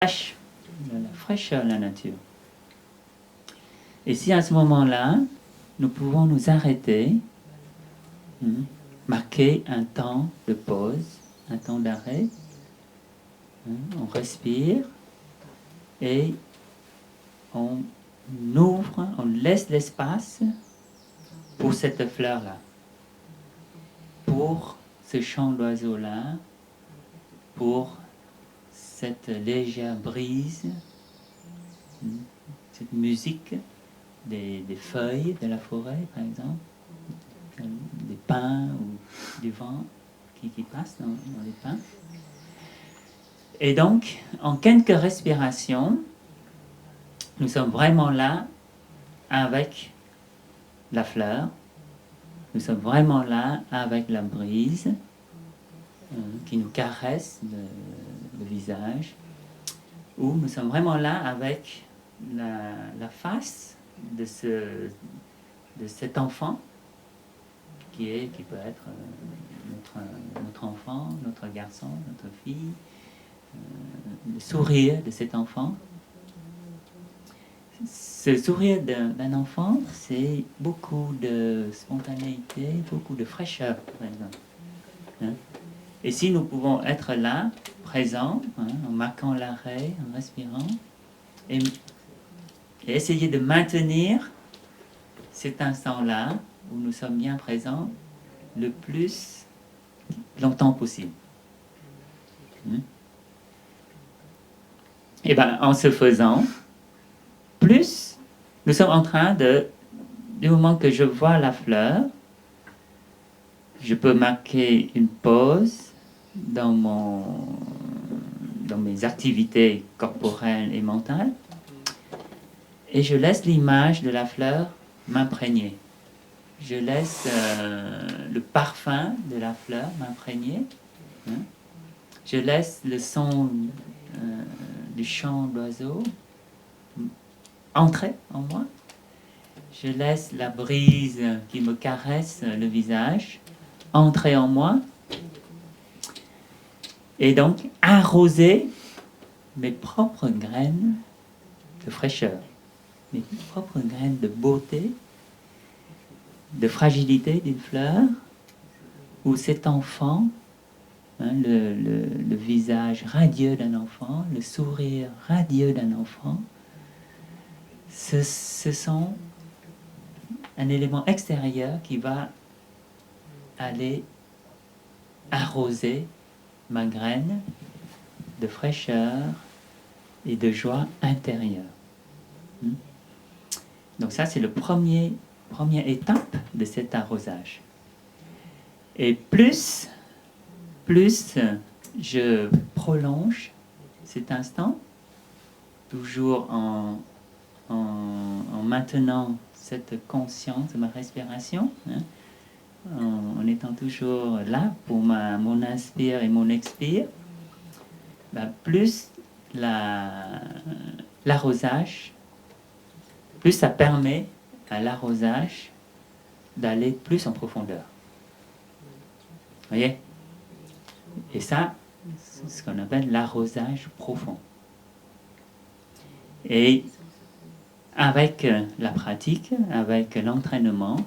la fraîcheur de la nature. Et si à ce moment-là, nous pouvons nous arrêter, marquer un temps de pause, un temps d'arrêt, on respire et on ouvre, on laisse l'espace pour cette fleur-là, pour ce chant d'oiseau-là, pour cette légère brise, cette musique des feuilles de la forêt, par exemple, des pins ou du vent qui passe dans les pins. Et donc, en quelques respirations, nous sommes vraiment là avec la fleur, nous sommes vraiment là avec la brise qui nous caresse le visage, ou nous sommes vraiment là avec la face de cet enfant qui peut être notre enfant, notre garçon, notre fille, le sourire de cet enfant. Ce sourire d'un enfant, c'est beaucoup de spontanéité, beaucoup de fraîcheur, par exemple. Et si nous pouvons être là, présents, en marquant l'arrêt, en respirant, et essayer de maintenir cet instant-là, où nous sommes bien présents, le plus longtemps possible. Et bien, en ce faisant, plus nous sommes en train du moment que je vois la fleur, je peux marquer une pause dans mes activités corporelles et mentales, et je laisse l'image de la fleur m'imprégner. Je laisse le parfum de la fleur m'imprégner. Je laisse le son du chant d'oiseau entrer en moi. Je laisse la brise qui me caresse le visage entrer en moi. Et donc arroser mes propres graines de fraîcheur, mes propres graines de beauté, de fragilité d'une fleur, où cet enfant, le visage radieux d'un enfant, le sourire radieux d'un enfant, ce sont un élément extérieur qui va aller arroser ma graine de fraîcheur et de joie intérieure. Donc ça, c'est le première étape de cet arrosage. Et plus je prolonge cet instant, toujours en maintenant cette conscience de ma respiration, en étant toujours là pour mon inspire et mon expire, plus l'arrosage, plus ça permet à l'arrosage d'aller plus en profondeur. Vous voyez? Et ça, c'est ce qu'on appelle l'arrosage profond. Et avec la pratique, avec l'entraînement,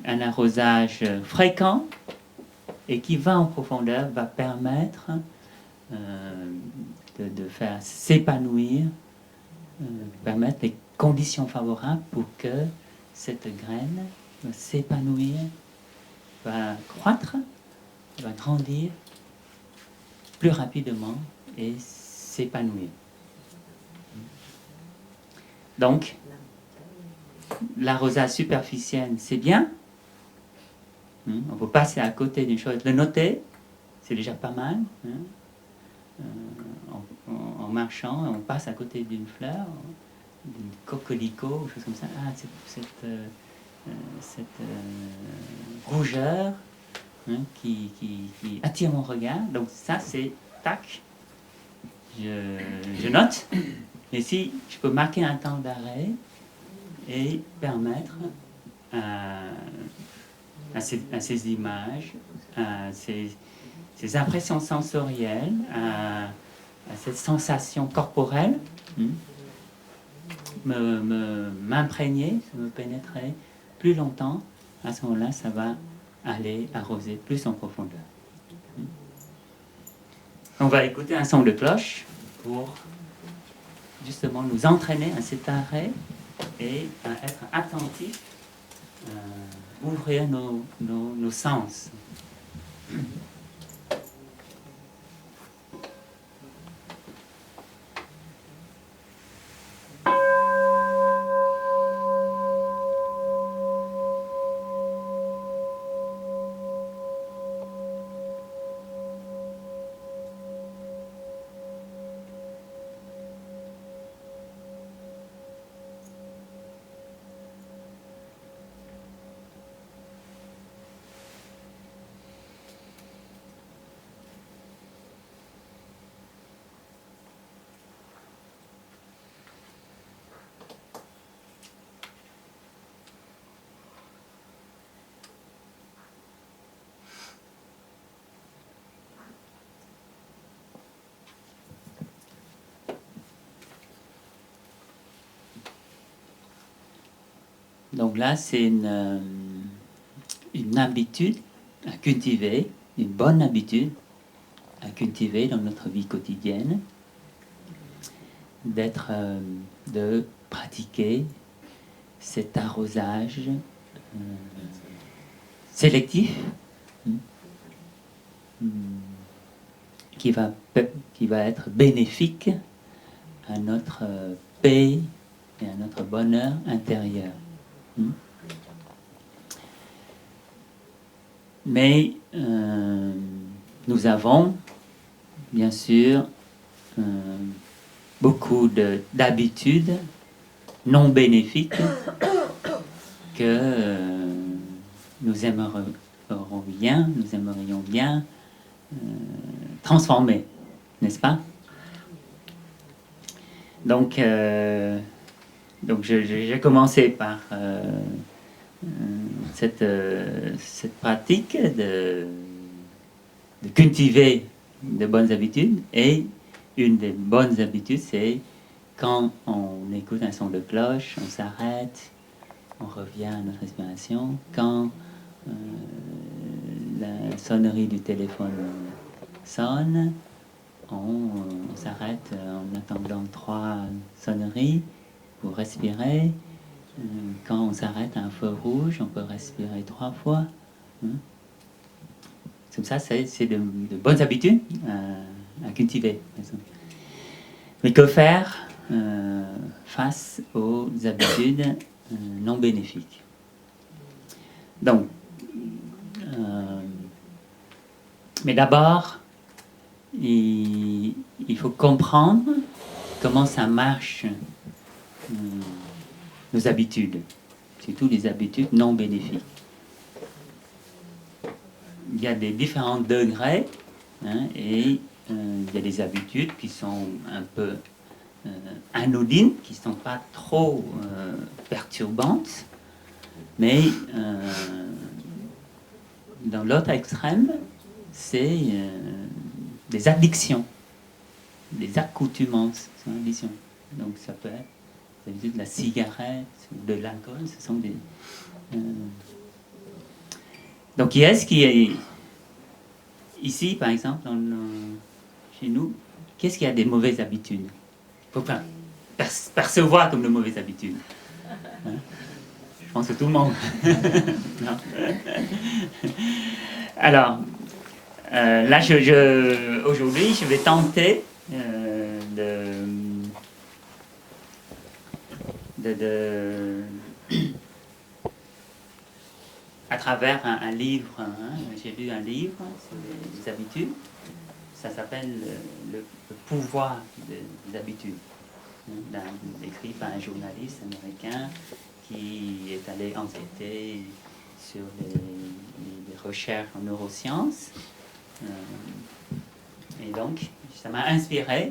un arrosage fréquent et qui va en profondeur va permettre de faire s'épanouir, permettre les conditions favorables pour que cette graine va s'épanouir, va croître, va grandir plus rapidement et s'épanouir. Donc, l'arrosage superficiel, c'est bien. On peut passer à côté d'une chose. Le noter, c'est déjà pas mal. En marchant, on passe à côté d'une fleur, d'une coquelicot, chose comme ça. Ah, cette rougeur qui attire mon regard. Donc ça, c'est tac. Je note. Et si je peux marquer un temps d'arrêt et permettre à ces images, à ces ces impressions sensorielles, à cette sensation corporelle, m'imprégner, me pénétrer plus longtemps, à ce moment-là, ça va aller arroser plus en profondeur. On va écouter un son de cloche pour justement nous entraîner à cet arrêt et à être attentif, ouvrir nos sens. Donc là, c'est une habitude à cultiver, une bonne habitude à cultiver dans notre vie quotidienne, de pratiquer cet arrosage sélectif qui va être bénéfique à notre paix et à notre bonheur intérieur. Mais nous avons, bien sûr, beaucoup d'habitudes non bénéfiques que nous aimerions bien transformer, n'est-ce pas? Donc j'ai commencé par cette pratique de cultiver de bonnes habitudes. Et une des bonnes habitudes, c'est quand on écoute un son de cloche, on s'arrête, on revient à notre respiration. Quand la sonnerie du téléphone sonne, on s'arrête en attendant 3 sonneries pour respirer. Quand on s'arrête à un feu rouge, on peut respirer 3 fois. Comme ça, c'est de bonnes habitudes à cultiver. Mais que faire face aux habitudes non bénéfiques? Donc, mais d'abord, il faut comprendre comment ça marche, nos habitudes, surtout les habitudes non bénéfiques. Il y a des différents degrés, et il y a des habitudes qui sont un peu anodines, qui ne sont pas trop perturbantes, mais dans l'autre extrême, c'est des addictions, des accoutumances, c'est une addiction. Donc ça peut être l'habitude de la cigarette ou de l'alcool, ce sont des... Donc qui est-ce qui est ici, par exemple, chez nous, qu'est-ce qu'il y a des mauvaises habitudes? Il faut percevoir comme de mauvaises habitudes. Je pense que tout le monde. Non. Alors, là, aujourd'hui, je vais tenter à travers un livre, j'ai lu un livre sur les habitudes, ça s'appelle le pouvoir des habitudes, écrit par un journaliste américain qui est allé enquêter sur les recherches en neurosciences. Et donc, ça m'a inspiré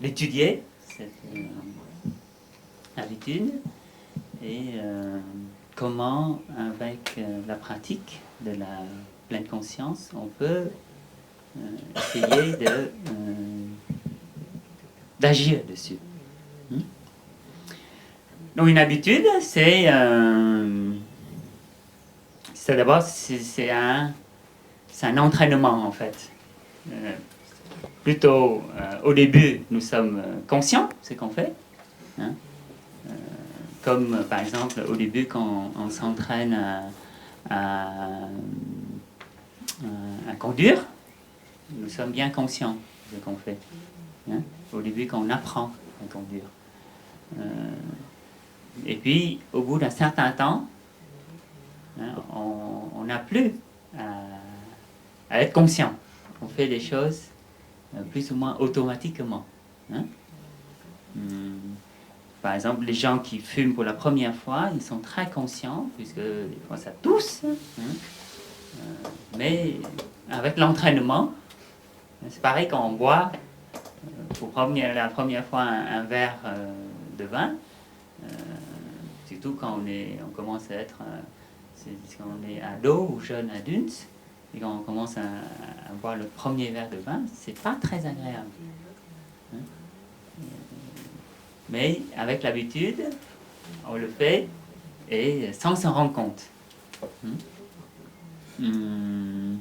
d'étudier cette habitude et comment, avec la pratique, de la pleine conscience, on peut essayer d'agir dessus. Donc une habitude, c'est d'abord c'est un entraînement en fait. Plutôt au début, nous sommes conscients de ce qu'on fait. Hein? Comme par exemple au début quand on s'entraîne à conduire, nous sommes bien conscients de ce qu'on fait. Hein? Au début quand on apprend à conduire. Et puis au bout d'un certain temps, hein, on n'a plus à être conscient. On fait des choses plus ou moins automatiquement. Hein? Par exemple, les gens qui fument pour la première fois, ils sont très conscients, puisque des fois ça tousse. Hein? Mais avec l'entraînement, c'est pareil quand on boit, pour la première fois un verre de vin, surtout quand on commence à être, quand on est ado ou jeune adulte, et quand on commence à boire le premier verre de vin, c'est pas très agréable. Hein? Mais avec l'habitude, on le fait et sans s'en rendre compte. Il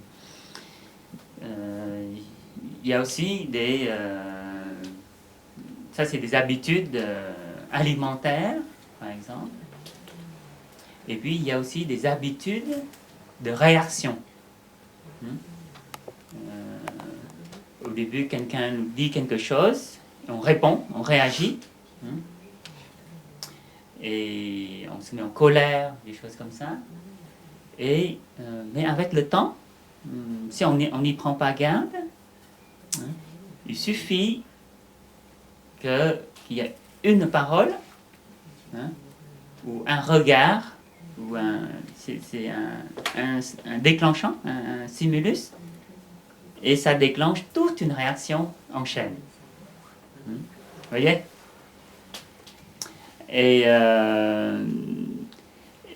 y a aussi ça c'est des habitudes alimentaires, par exemple. Et puis il y a aussi des habitudes de réaction. Au début, quelqu'un nous dit quelque chose, on répond, on réagit. Et on se met en colère, des choses comme ça. Mais avec le temps, si on n'y prend pas garde, il suffit qu'il y ait une parole, ou un regard, ou c'est un déclenchant, un stimulus, et ça déclenche toute une réaction en chaîne. Vous voyez ? Et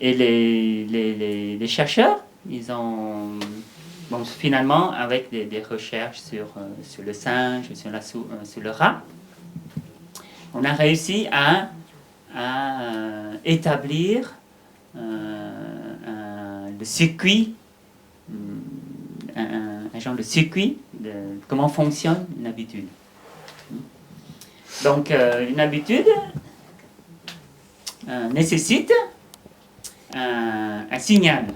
les chercheurs, ils ont, finalement, avec des recherches sur le singe, sur le rat, on a réussi à établir le circuit, un genre de circuit de comment fonctionne une habitude. Donc, une habitude nécessite un signal.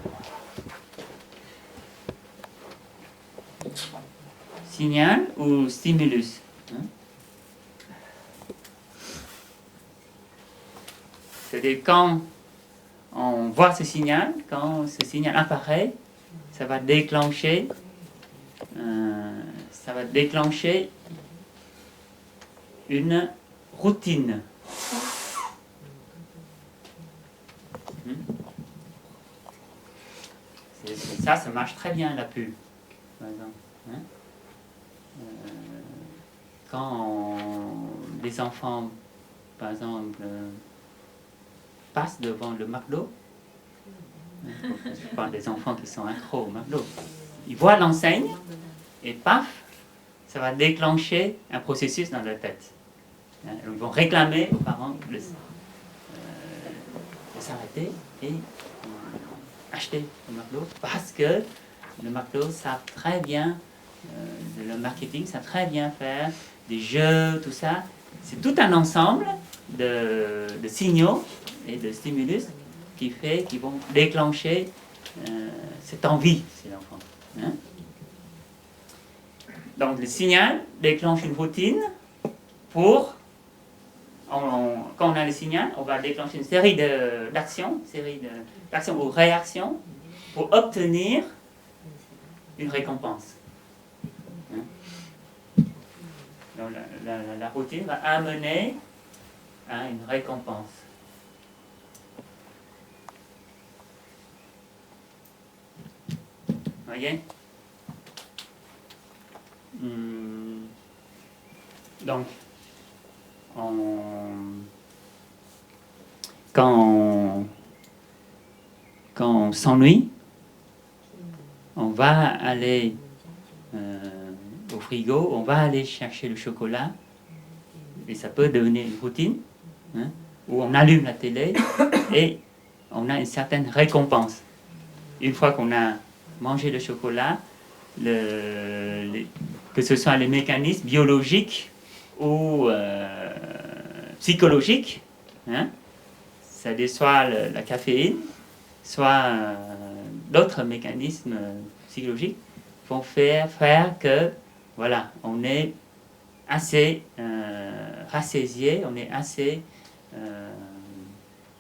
Signal ou stimulus. C'est-à-dire quand on voit ce signal, quand ce signal apparaît, ça va déclencher une routine. Ça marche très bien la pub, par exemple. Quand les enfants, par exemple, passent devant le McDo, je parle des enfants qui sont accros au McDo, ils voient l'enseigne et paf, ça va déclencher un processus dans leur tête. Ils vont réclamer aux parents de s'arrêter et acheter le McDo parce que le McDo savent très bien, le marketing savent très bien faire des jeux, tout ça. C'est tout un ensemble de signaux et de stimulus qui vont déclencher cette envie chez l'enfant. Hein? Donc le signal déclenche une routine pour... quand on a le signal, on va déclencher une série d'actions ou réactions pour obtenir une récompense. Hein? Donc la routine va amener à une récompense. Vous voyez? Donc, quand on s'ennuie, va aller au frigo, on va aller chercher le chocolat, et ça peut devenir une routine, hein, où on allume la télé et on a une certaine récompense. Une fois qu'on a mangé le chocolat, que ce soit les mécanismes biologiques ou psychologiques, hein, c'est-à-dire soit la caféine, soit d'autres mécanismes psychologiques vont faire que, voilà, on est assez rassasié, on est assez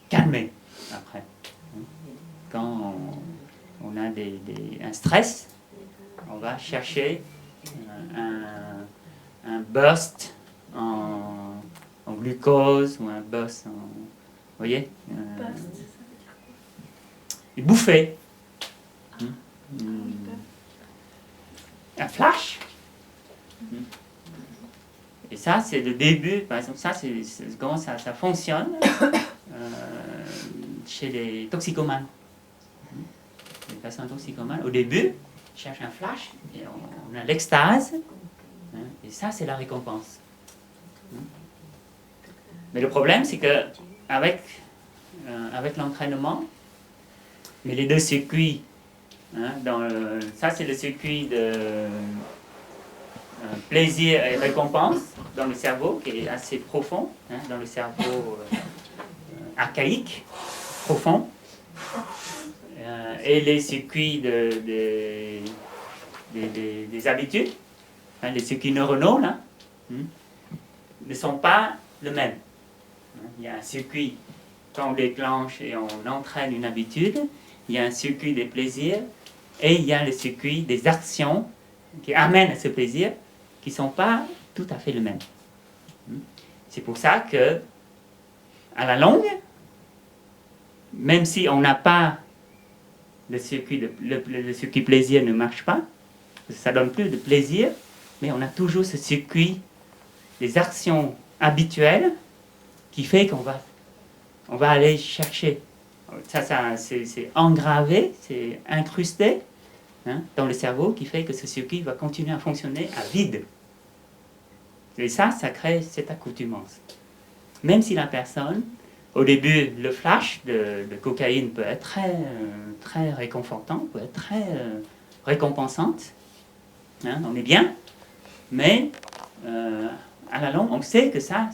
calmé après. Quand on a un stress, on va chercher un burst en glucose ou un burst en... Vous voyez, une bouffée. Un flash. Et ça, c'est le début. Par exemple, ça, c'est comment ça fonctionne chez les toxicomanes. Les patients toxicomanes, au début, ils cherchent un flash, et on a l'extase, hein, et ça, c'est la récompense. Mais le problème, c'est que avec l'entraînement, mais les deux circuits, hein, ça, c'est le circuit de plaisir et récompense dans le cerveau, qui est assez profond, hein, dans le cerveau archaïque, profond. Et les circuits des habitudes, hein, les circuits neuronaux, là, ne sont pas le même. Il y a un circuit, quand on déclenche et on entraîne une habitude, il y a un circuit des plaisirs, et il y a le circuit des actions qui amènent à ce plaisir, qui ne sont pas tout à fait le même. C'est pour ça que, à la longue, même si on n'a pas le circuit plaisir ne marche pas, ça donne plus de plaisir, mais on a toujours ce circuit des actions habituelles qui fait qu'on va aller chercher. Ça c'est engravé, c'est incrusté, hein, dans le cerveau, qui fait que ce circuit va continuer à fonctionner à vide. Et ça crée cette accoutumance. Même si la personne, au début, le flash de cocaïne peut être très, très réconfortant, peut être très récompensante, hein, on est bien, mais à la longue, on sait que ça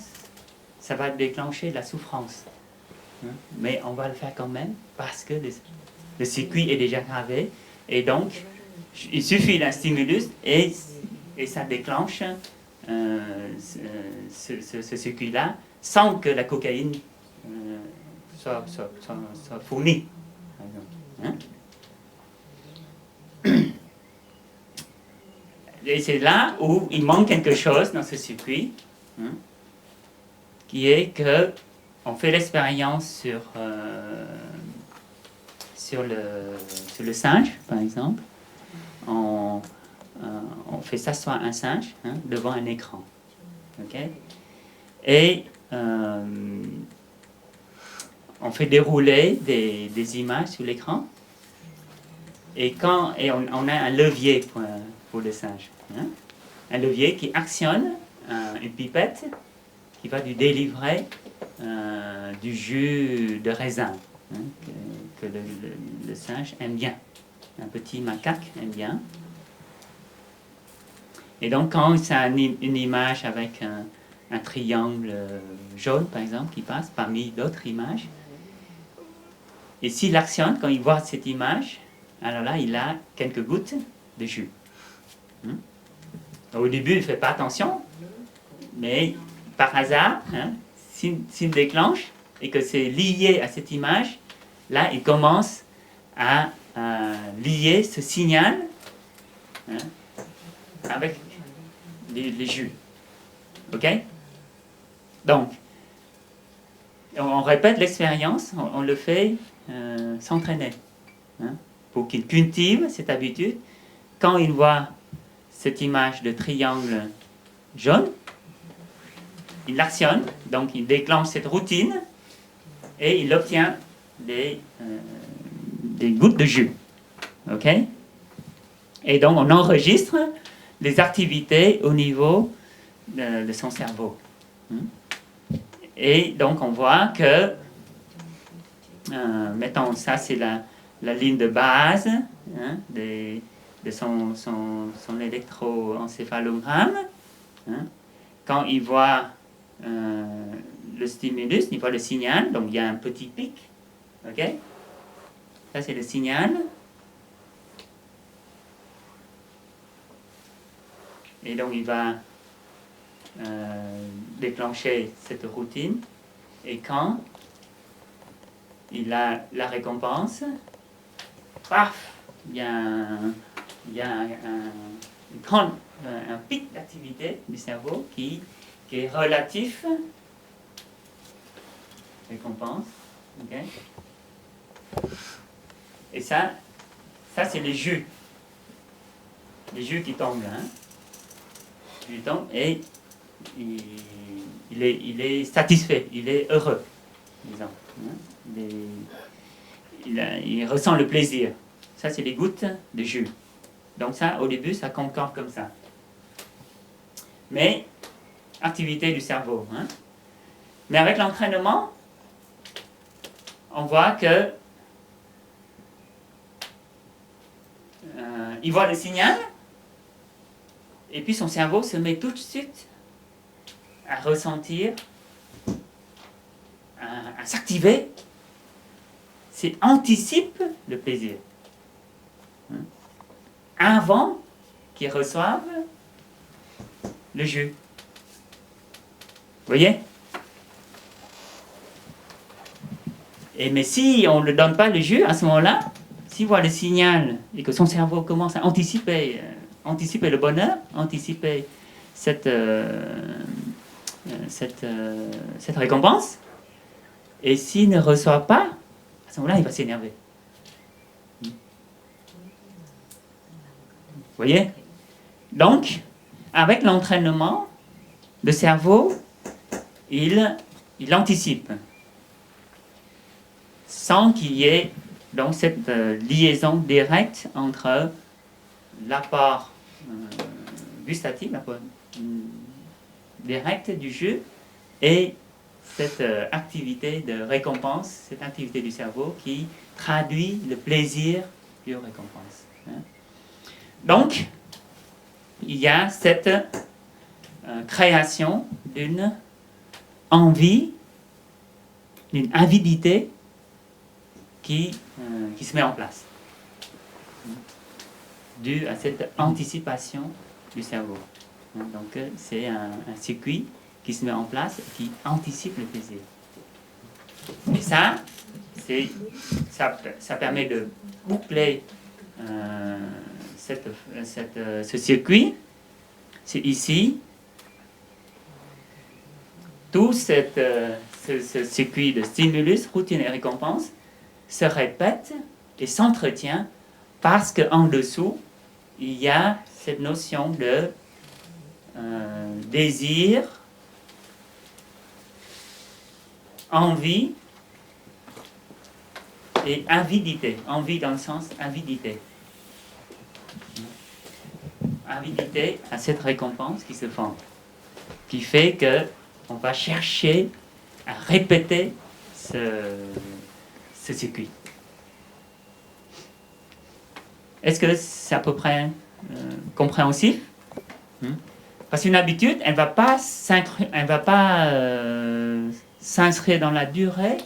va déclencher de la souffrance. Hein, mais on va le faire quand même parce que le circuit est déjà gravé, et donc il suffit d'un stimulus et ça déclenche ce circuit-là sans que la cocaïne soit fournie. Hein? Et c'est là où il manque quelque chose dans ce circuit, hein, qui est que on fait l'expérience sur le singe, par exemple. On fait s'asseoir un singe, hein, devant un écran. Okay? Et on fait dérouler des images sur l'écran. Et on a un levier pour le singe. Hein? Un levier qui actionne une pipette qui va lui délivrer du jus de raisin, hein, que le singe aime bien. Un petit macaque aime bien. Et donc, quand c'est une image avec un triangle jaune, par exemple, qui passe parmi d'autres images, et s'il actionne, quand il voit cette image, alors là, il a quelques gouttes de jus. Au début, il ne fait pas attention, mais par hasard, hein, s'il déclenche et que c'est lié à cette image, là, il commence à lier ce signal, hein, avec les jus. OK? Donc, on répète l'expérience, on le fait s'entraîner, hein, pour qu'il cultive cette habitude. Quand il voit cette image de triangle jaune, il l'actionne, donc il déclenche cette routine et il obtient des gouttes de jus. OK? Et donc, on enregistre les activités au niveau de son cerveau. Et donc, on voit que, mettons, ça, c'est la ligne de base de son électroencéphalogramme. Quand il voit le stimulus, il voit le signal, donc il y a un petit pic. OK? Ça, c'est le signal. Et donc, il va déclencher cette routine. Et quand il a la récompense, paf, il y a un pic d'activité du cerveau qui est relatif. Récompense. Okay. Et ça c'est les jus. Les jus qui tombent là. Il tombe et il est satisfait, il est heureux, disons. Il ressent le plaisir. Ça, c'est les gouttes de jus. Donc ça, au début, ça concorde comme ça. Mais, activité du cerveau. Mais avec l'entraînement, on voit que il voit le signal, et puis son cerveau se met tout de suite à ressentir, à s'activer. C'est anticipe le plaisir. Avant qu'il reçoive le jus. Vous voyez? Mais si on ne le donne pas le jus, à ce moment-là, s'il voit le signal et que son cerveau commence à anticiper le bonheur, anticiper cette récompense, et s'il ne reçoit pas, à ce moment-là, il va s'énerver. Vous voyez? Donc, avec l'entraînement, le cerveau, il anticipe, sans qu'il y ait donc cette liaison directe entre l'apport gustatif, l'apport direct du jus, et cette activité de récompense, cette activité du cerveau qui traduit le plaisir du récompense. Donc, il y a cette création d'une envie, d'une avidité qui se met en place, due à cette anticipation du cerveau. Donc, c'est un circuit qui se met en place et qui anticipe le plaisir. Et ça permet de boucler ce circuit. C'est ici. Tout ce circuit de stimulus, routine et récompense se répète et s'entretient parce qu'en dessous, il y a cette notion de désir, envie et avidité. Envie dans le sens avidité. Avidité à cette récompense qui se forme, qui fait qu'on va chercher à répéter ce circuit. Est-ce que c'est à peu près compréhensif? Parce qu'une habitude, elle ne va pas s'inscrire dans la durée,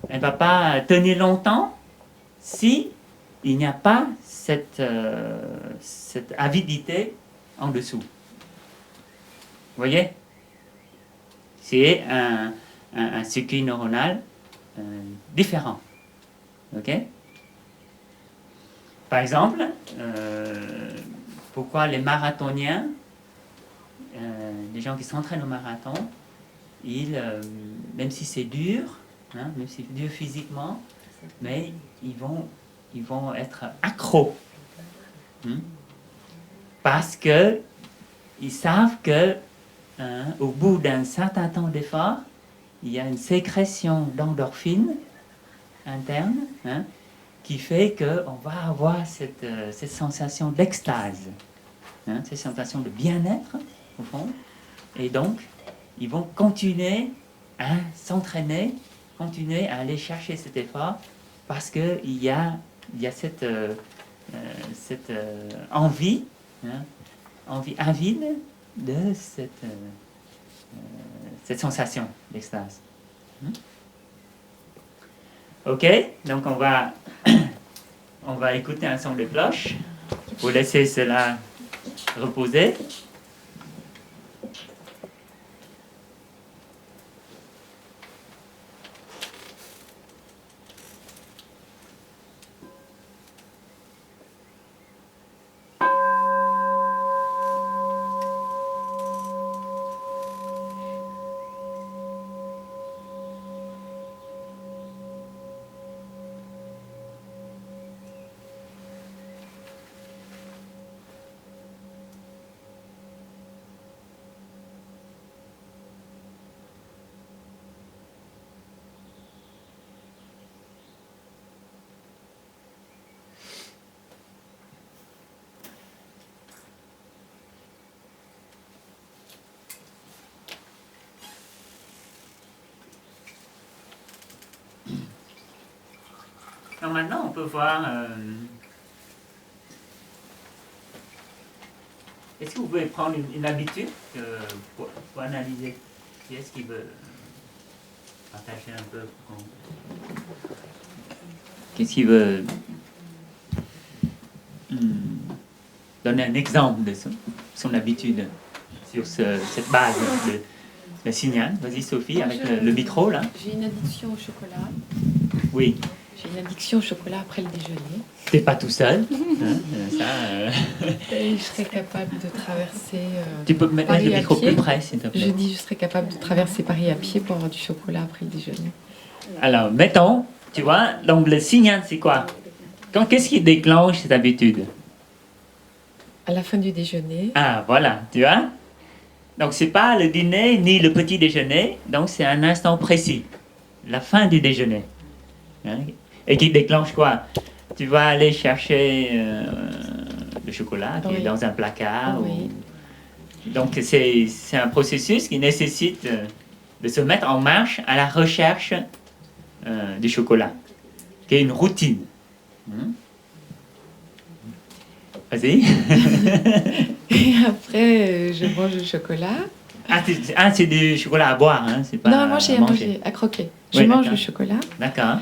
elle ne va pas tenir longtemps si il n'y a pas cette avidité en dessous. Vous voyez? C'est un circuit neuronal différent. OK? Par exemple, pourquoi les marathoniens, les gens qui s'entraînent au marathon, même si c'est dur, même si c'est dur physiquement, mais ils vont être accros. Parce que ils savent que au bout d'un certain temps d'effort, il y a une sécrétion d'endorphine interne qui fait qu'on va avoir cette sensation d'extase, hein, cette sensation de bien-être, au fond. Et donc, ils vont continuer à s'entraîner, continuer à aller chercher cet effort, parce qu'il y a cette envie, hein, envie avide de cette sensation d'extase. Ok, donc on va écouter un son de cloche. Vous laissez cela reposer. Donc maintenant, on peut voir... Est-ce que vous pouvez prendre une habitude pour analyser? Qui est-ce qui veut partager un peu? Qu'est-ce qui veut donner un exemple de son habitude sur cette base de signal? Vas-y Sophie, avec le micro là. J'ai une addiction au chocolat. Oui. J'ai une addiction au chocolat après le déjeuner. T'es pas tout seul. Et je serais capable de traverser. Tu peux mettre le micro plus près, s'il te plaît. Je dis, je serais capable de traverser Paris à pied pour avoir du chocolat après le déjeuner. Alors, mettons, tu vois, donc le signal, c'est quoi? Qu'est-ce qui déclenche cette habitude? À la fin du déjeuner. Ah, voilà, tu vois? Donc, c'est pas le dîner ni le petit déjeuner, donc c'est un instant précis, la fin du déjeuner. Hein? Et qui déclenche quoi? Tu vas aller chercher le chocolat qui est dans un placard. Oui. Donc, c'est un processus qui nécessite de se mettre en marche à la recherche du chocolat, qui est une routine. Vas-y. Et après, je mange le chocolat. C'est du chocolat à boire, hein? C'est pas non, à manger, à croquer. Je mange le chocolat. D'accord.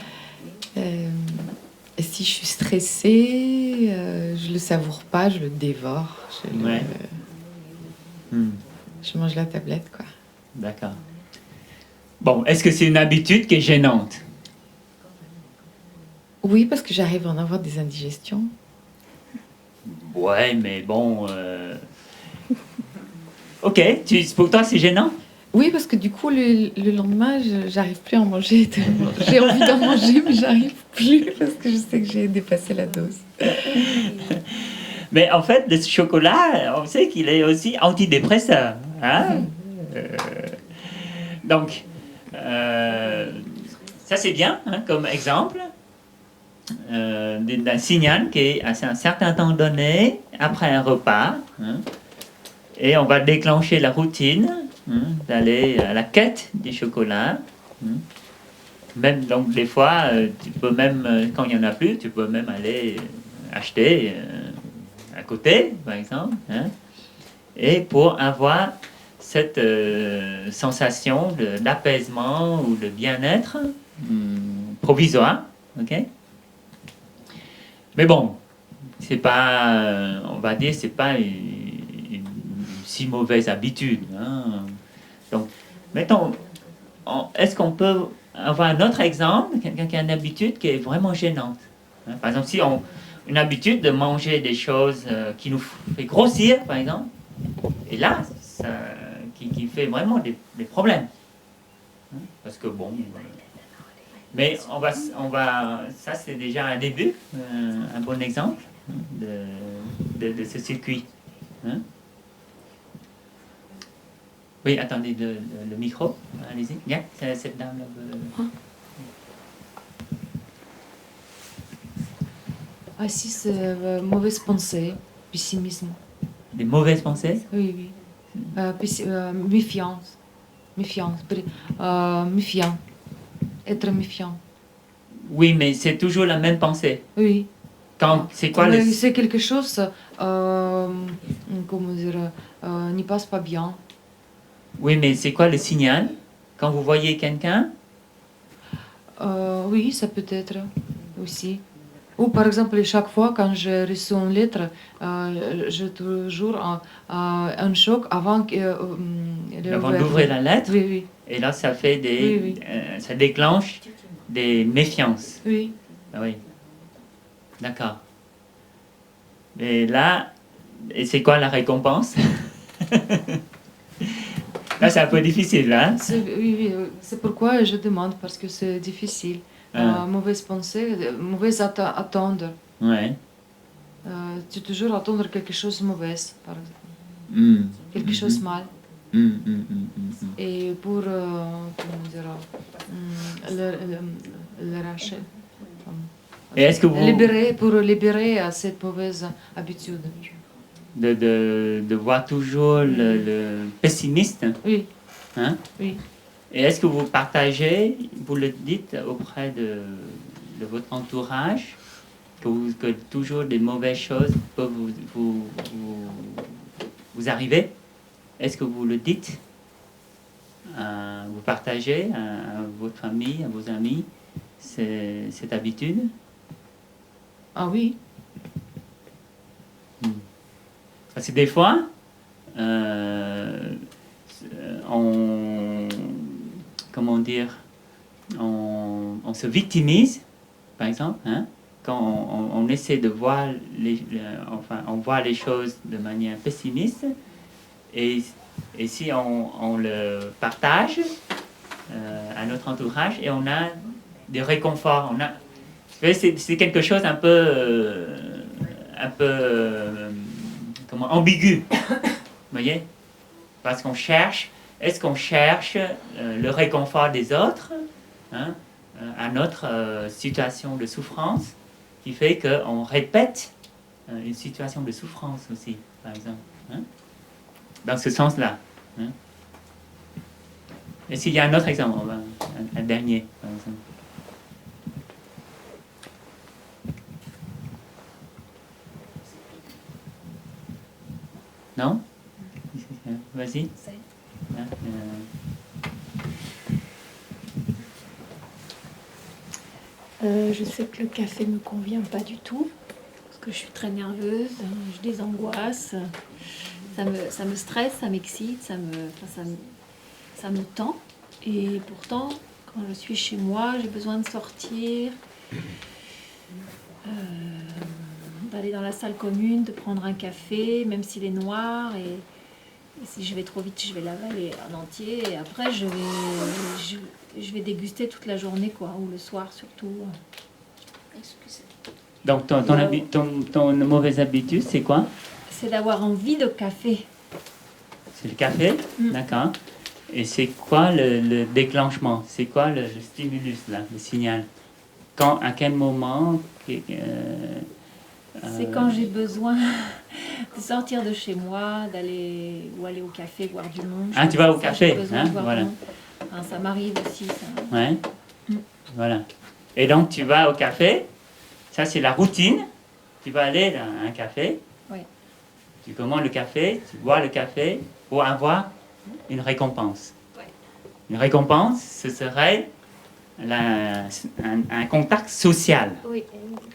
Et si je suis stressée, je le savoure pas, je le dévore. Je mange la tablette, quoi. D'accord. Bon, est-ce que c'est une habitude qui est gênante? Oui, parce que j'arrive à en avoir des indigestions. Ouais, mais bon... Ok, pour toi c'est gênant? Oui, parce que du coup, le lendemain, j'arrive plus à en manger. J'ai envie d'en manger, mais j'arrive plus parce que je sais que j'ai dépassé la dose. Mais en fait, le chocolat, on sait qu'il est aussi antidépresseur. Hein? Donc, ça c'est bien hein, comme exemple d'un signal qui est à un certain temps donné, après un repas, hein, et on va déclencher la routine d'aller à la quête du chocolat. Même, donc des fois, tu peux même, quand il n'y en a plus, tu peux même aller acheter à côté, par exemple, hein, et pour avoir cette sensation d'apaisement ou de bien-être provisoire, ok? Mais bon, c'est pas, on va dire, c'est pas une si mauvaise habitude. Hein. Donc, mettons, est-ce qu'on peut avoir un autre exemple, quelqu'un qui a une habitude qui est vraiment gênante? Hein? Par exemple, si on une habitude de manger des choses qui nous fait grossir, par exemple, et là, ça, qui fait vraiment des problèmes. Hein? Parce que bon... mais on va, ça c'est déjà un début, un bon exemple de ce circuit. Hein? Oui, attendez, le micro, allez-y. Bien, cette dame-là veut... Ah si, c'est mauvaise pensée, pessimisme. Des mauvaises pensées? Oui, oui. Méfiance. Méfiance. Méfiant. Être méfiant. Oui, mais c'est toujours la même pensée. Oui. C'est quoi le... C'est quelque chose, comment dire, n'y passe pas bien. Oui, mais c'est quoi le signal? Quand vous voyez quelqu'un? Oui, ça peut être aussi. Ou par exemple, chaque fois quand je reçois une lettre, j'ai toujours un choc avant Avant d'ouvrir la lettre? Oui, oui. Et là, ça fait Oui, oui. ça déclenche des méfiances. Oui. Ah oui. D'accord. Et là, et c'est quoi la récompense? Là, c'est un peu difficile, hein? Oui, oui, c'est pourquoi je demande, parce que c'est difficile. Mauvaise pensée, mauvaise attendre. Ouais. Tu toujours attendre quelque chose de mauvais, par exemple. Quelque chose de mal. Et pour comment dire, le lâcher. Et est-ce que vous... Pour libérer cette mauvaise habitude. De voir toujours le pessimiste? Oui. Hein? Oui. Et est-ce que vous partagez, vous le dites auprès de votre entourage, que toujours des mauvaises choses peuvent vous arriver? Est-ce que vous le dites? Vous partagez à votre famille, à vos amis, cette habitude? Ah oui. Parce que des fois, comment dire, on se victimise, par exemple, hein, quand on essaie de voir on voit les choses de manière pessimiste, et si on le partage à notre entourage, et on a des réconforts, c'est quelque chose un peu comment, ambigu, vous voyez, parce qu'on cherche, est-ce qu'on cherche le réconfort des autres, hein, à notre situation de souffrance, qui fait qu'on répète une situation de souffrance aussi, par exemple, hein, dans ce sens-là. Hein. Et s'il y a un autre exemple, un dernier, par exemple. Non? Vas-y. Je sais que le café ne me convient pas du tout, parce que je suis très nerveuse, j'ai des angoisses, ça me stresse, ça m'excite, ça me tend. Et pourtant, quand je suis chez moi, j'ai besoin de sortir, d'aller dans la salle commune, de prendre un café, même s'il est noir, et si je vais trop vite, je vais l'avaler en entier, et après je vais déguster toute la journée, quoi, ou le soir surtout. Excusez. Donc ton mauvaise habitude, c'est quoi? C'est d'avoir envie de café. C'est le café? D'accord. Et c'est quoi le déclenchement? C'est quoi le stimulus, là, le signal? À quel moment? C'est quand j'ai besoin de sortir de chez moi, aller au café, voir du monde. Ah, tu vas au café, hein, voilà. Enfin, ça m'arrive aussi, ça. Ouais. Voilà. Et donc, tu vas au café. Ça, c'est la routine. Tu vas aller à un café. Oui. Tu commandes le café, tu bois le café pour avoir une récompense. Ouais. Une récompense, ce serait un contact social. Oui,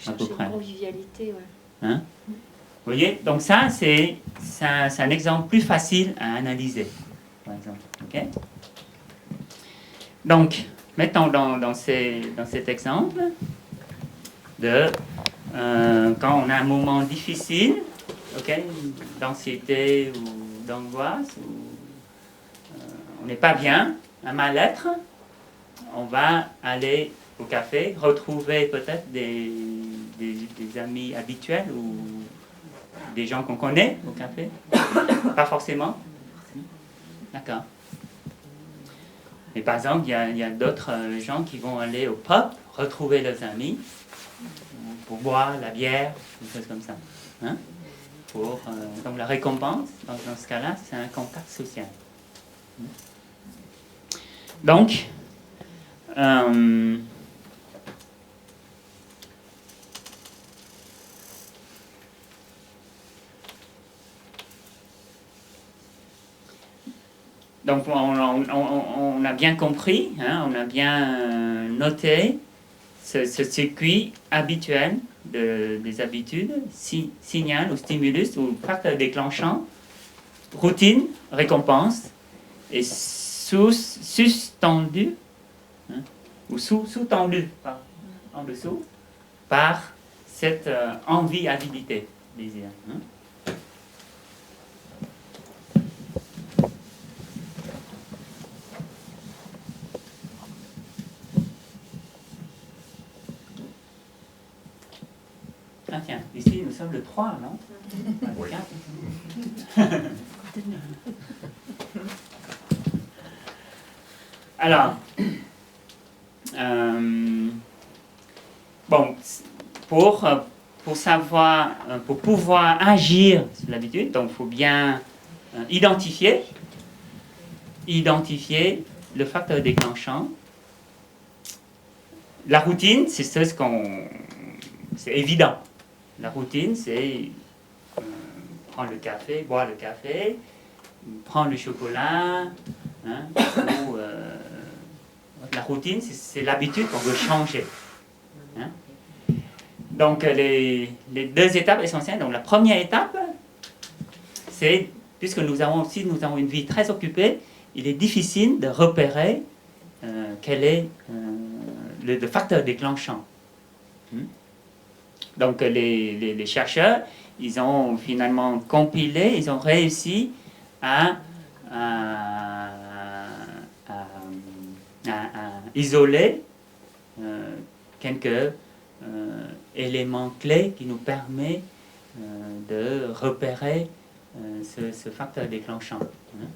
chercher une convivialité, ouais. Hein? Vous voyez? Donc ça, c'est un exemple plus facile à analyser, par exemple. Okay? Donc, mettons dans cet exemple quand on a un moment difficile, okay, d'anxiété ou d'angoisse, on n'est pas bien, un mal-être, on va aller au café, retrouver peut-être des amis habituels ou des gens qu'on connaît au café. Pas forcément. D'accord. Et par exemple, il y a d'autres gens qui vont aller au pub, retrouver leurs amis, pour boire la bière, des choses comme ça. Hein? Donc la récompense, dans ce cas-là, c'est un contact social. Donc, on a bien compris, hein, on a bien noté ce circuit habituel des habitudes, signal ou stimulus ou facteur déclenchant, routine, récompense, et sous-tendu, hein, ou sous-tendu en dessous, par cette envie, avidité, désir. Hein. Ah tiens, ici nous sommes le 3, non? Oui. Alors, bon, pour pouvoir agir sur l'habitude, donc il faut bien identifier le facteur déclenchant. La routine, c'est c'est évident. La routine, c'est prendre le café, boire le café, prendre le chocolat, hein, ou, la routine, c'est l'habitude qu'on veut changer. Hein. Donc, les deux étapes essentielles. Donc, la première étape, c'est, puisque nous avons une vie très occupée, il est difficile de repérer quel est le facteur déclenchant. Donc, les chercheurs, ils ont finalement compilé, ils ont réussi à isoler quelques éléments clés qui nous permettent de repérer ce facteur déclenchant. Hein.